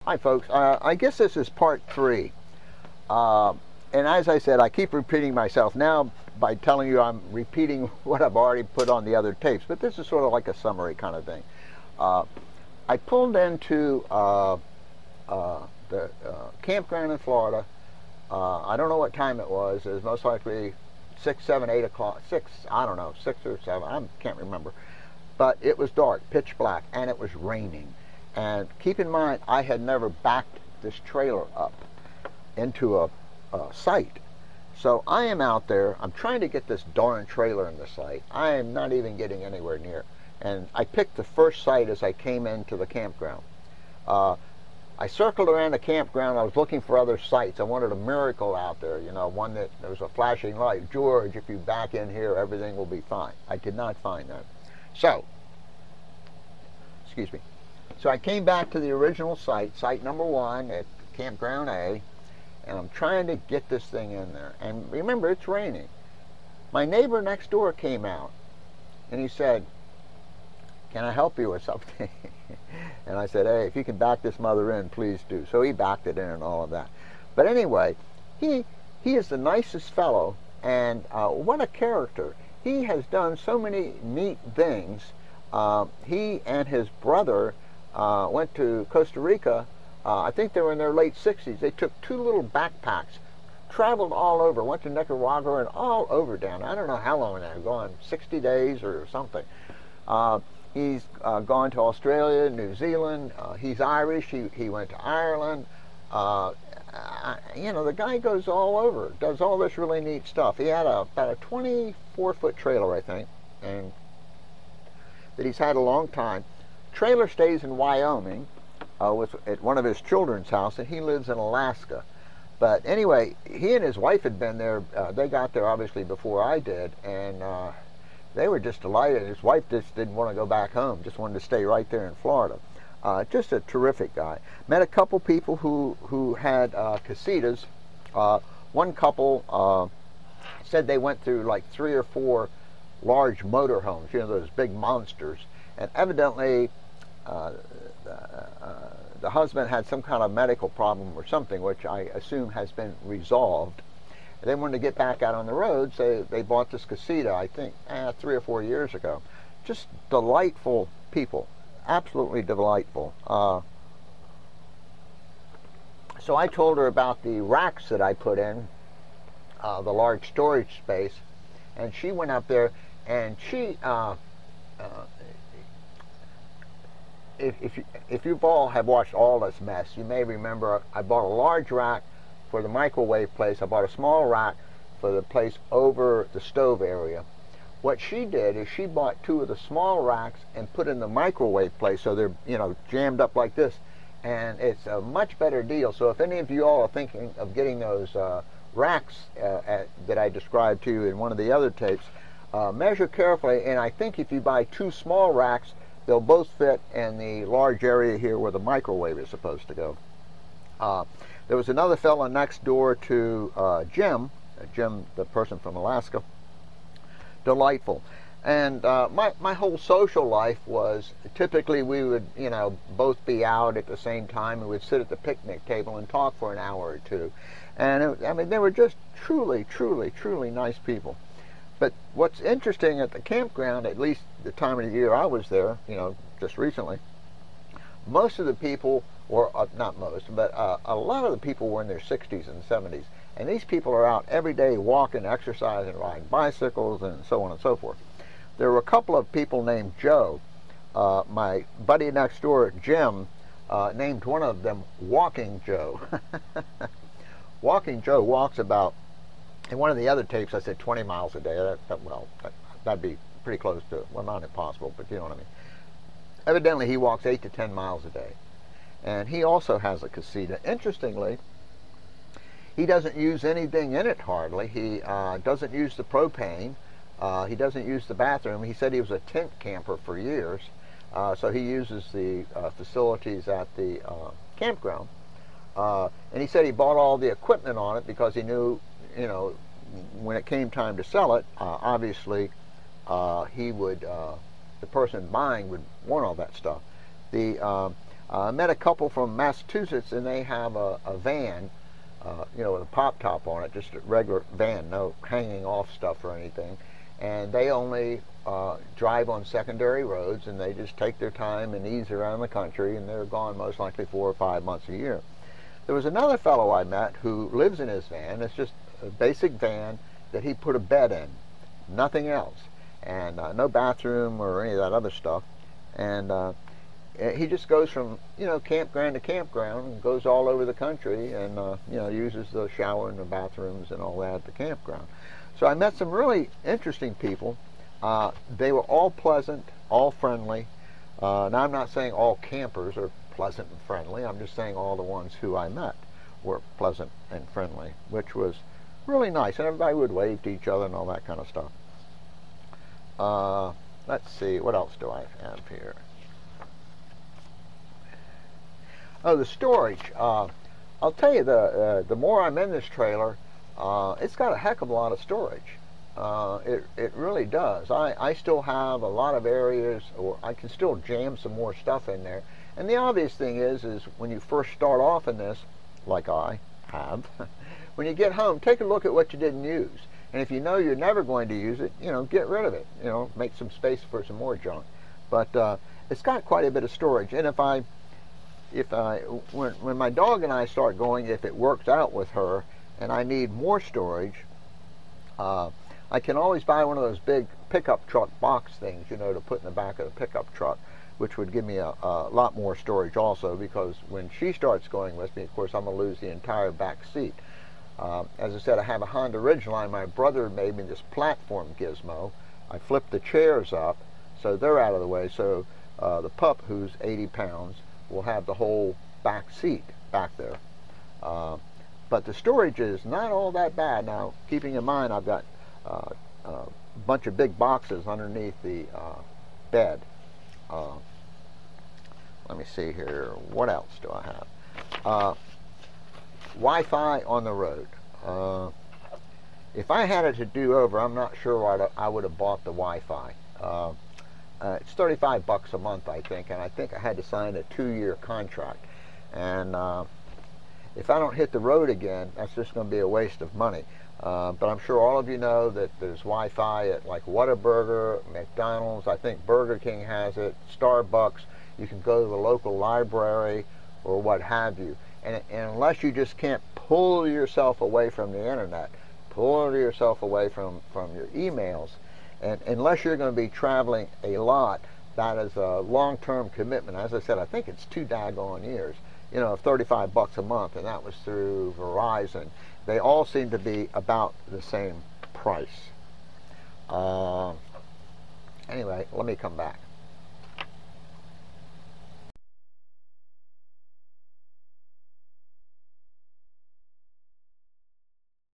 Hi folks, I guess this is part 3. And as I said, I keep repeating myself now by telling you I'm repeating what I've already put on the other tapes, but this is sort of like a summary kind of thing. I pulled into the campground in Florida. I don't know what time it was. It was most likely 6, 7, 8 o'clock, 6, I don't know, 6 or 7, I can't remember. But it was dark, pitch black, and it was raining. And keep in mind, I had never backed this trailer up into a site. So I am out there, I'm trying to get this darn trailer in the site. I am not even getting anywhere near. And I picked the first site as I came into the campground. I circled around the campground. I was looking for other sites. I wanted a miracle out there, you know, one that there was a flashing light. George, if you back in here, everything will be fine. I did not find that. So, excuse me. So I came back to the original site, site number 1 at Campground A, and I'm trying to get this thing in there. And remember, it's raining. My neighbor next door came out, and he said, "Can I help you with something?" And I said, "Hey, if you can back this mother in, please do." So he backed it in and all of that. But anyway, he is the nicest fellow, and what a character. He has done so many neat things. He and his brother went to Costa Rica. I think they were in their late 60s. They took 2 little backpacks, traveled all over, went to Nicaragua and all over down. I don't know how long they've gone, 60 days or something. He's gone to Australia, New Zealand. He's Irish. He went to Ireland. You know, the guy goes all over, does all this really neat stuff. He had about a 24-foot trailer, I think, and that he's had a long time. Trailer stays in Wyoming at one of his children's house, and he lives in Alaska. But anyway, he and his wife had been there. They got there obviously before I did, and they were just delighted. His wife just didn't want to go back home, just wanted to stay right there in Florida. Just a terrific guy. Met a couple people who had casitas. One couple said they went through like 3 or 4 large motorhomes, you know, those big monsters, and evidently the husband had some kind of medical problem or something, which I assume has been resolved. They wanted to get back out on the road, so they bought this casita, I think, 3 or 4 years ago. Just delightful people, absolutely delightful. So I told her about the racks that I put in, the large storage space, and she went up there, and she, if you all have watched all this mess, you may remember I bought a large rack for the microwave place. I bought a small rack for the place over the stove area. What she did is she bought 2 of the small racks and put in the microwave place, so they're, you know, jammed up like this, and it's a much better deal. So if any of you all are thinking of getting those racks that I described to you in one of the other tapes, measure carefully, and I think if you buy 2 small racks, they'll both fit in the large area here where the microwave is supposed to go. There was another fellow next door to Jim, the person from Alaska. Delightful. And my whole social life was, typically we would, you know, both be out at the same time, and we'd sit at the picnic table and talk for an hour or 2. And I mean, they were just truly, truly, truly nice people. But what's interesting at the campground, at least the time of the year I was there, you know, just recently, most of the people, or not most, but a lot of the people were in their 60s and 70s. And these people are out every day walking, exercising, riding bicycles, and so on and so forth. There were a couple of people named Joe. My buddy next door, Jim, named one of them Walking Joe. Walking Joe walks about, in one of the other tapes I said 20 miles a day. That'd be pretty close to, well, not impossible, but you know what I mean. Evidently he walks 8 to 10 miles a day. And he also has a casita. Interestingly, he doesn't use anything in it hardly. He doesn't use the propane. He doesn't use the bathroom. He said he was a tent camper for years. So he uses the facilities at the campground. And he said he bought all the equipment on it because he knew, you know, when it came time to sell it, obviously he would, the person buying would want all that stuff. I met a couple from Massachusetts, and they have a van, you know, with a pop top on it, just a regular van, no hanging off stuff or anything. And they only drive on secondary roads, and they just take their time and ease around the country, and they're gone most likely 4 or 5 months a year. There was another fellow I met who lives in his van. It's just a basic van that he put a bed in, nothing else, and no bathroom or any of that other stuff. And he just goes from, you know, campground to campground, and goes all over the country, and you know, uses the shower and the bathrooms and all that at the campground. So I met some really interesting people. They were all pleasant, all friendly. Now I'm not saying all campers are pleasant and friendly. I'm just saying all the ones who I met were pleasant and friendly, which was really nice. And everybody would wave to each other and all that kind of stuff. Let's see, what else do I have here? Oh, the storage. I'll tell you, the more I'm in this trailer, it's got a heck of a lot of storage. It really does. I still have a lot of areas, or I can still jam some more stuff in there. And the obvious thing is when you first start off in this, like I have, when you get home, take a look at what you didn't use. And if you know you're never going to use it, you know, get rid of it. You know, make some space for some more junk. But it's got quite a bit of storage. And when my dog and I start going, if it works out with her, and I need more storage, I can always buy one of those big pickup truck box things, you know, to put in the back of the pickup truck, which would give me a lot more storage also, because when she starts going with me, of course, I'm going to lose the entire back seat. As I said, I have a Honda Ridgeline. My brother made me this platform gizmo. I flipped the chairs up so they're out of the way, so the pup, who's 80 pounds, will have the whole back seat back there. But the storage is not all that bad. Now, keeping in mind, I've got a bunch of big boxes underneath the bed. Let me see here. What else do I have? Wi-Fi on the road. If I had it to do over, I'm not sure I would have bought the Wi-Fi. It's $35 a month, I think, and I think I had to sign a 2-year contract. And if I don't hit the road again, that's just going to be a waste of money. But I'm sure all of you know that there's Wi-Fi at like Whataburger, McDonald's, I think Burger King has it, Starbucks. You can go to the local library or what have you. And unless you just can't pull yourself away from the internet, pull yourself away from your emails, and unless you're going to be traveling a lot, that is a long-term commitment. As I said, I think it's 2 daggone years. You know, $35 a month, and that was through Verizon. They all seem to be about the same price. Anyway, let me come back.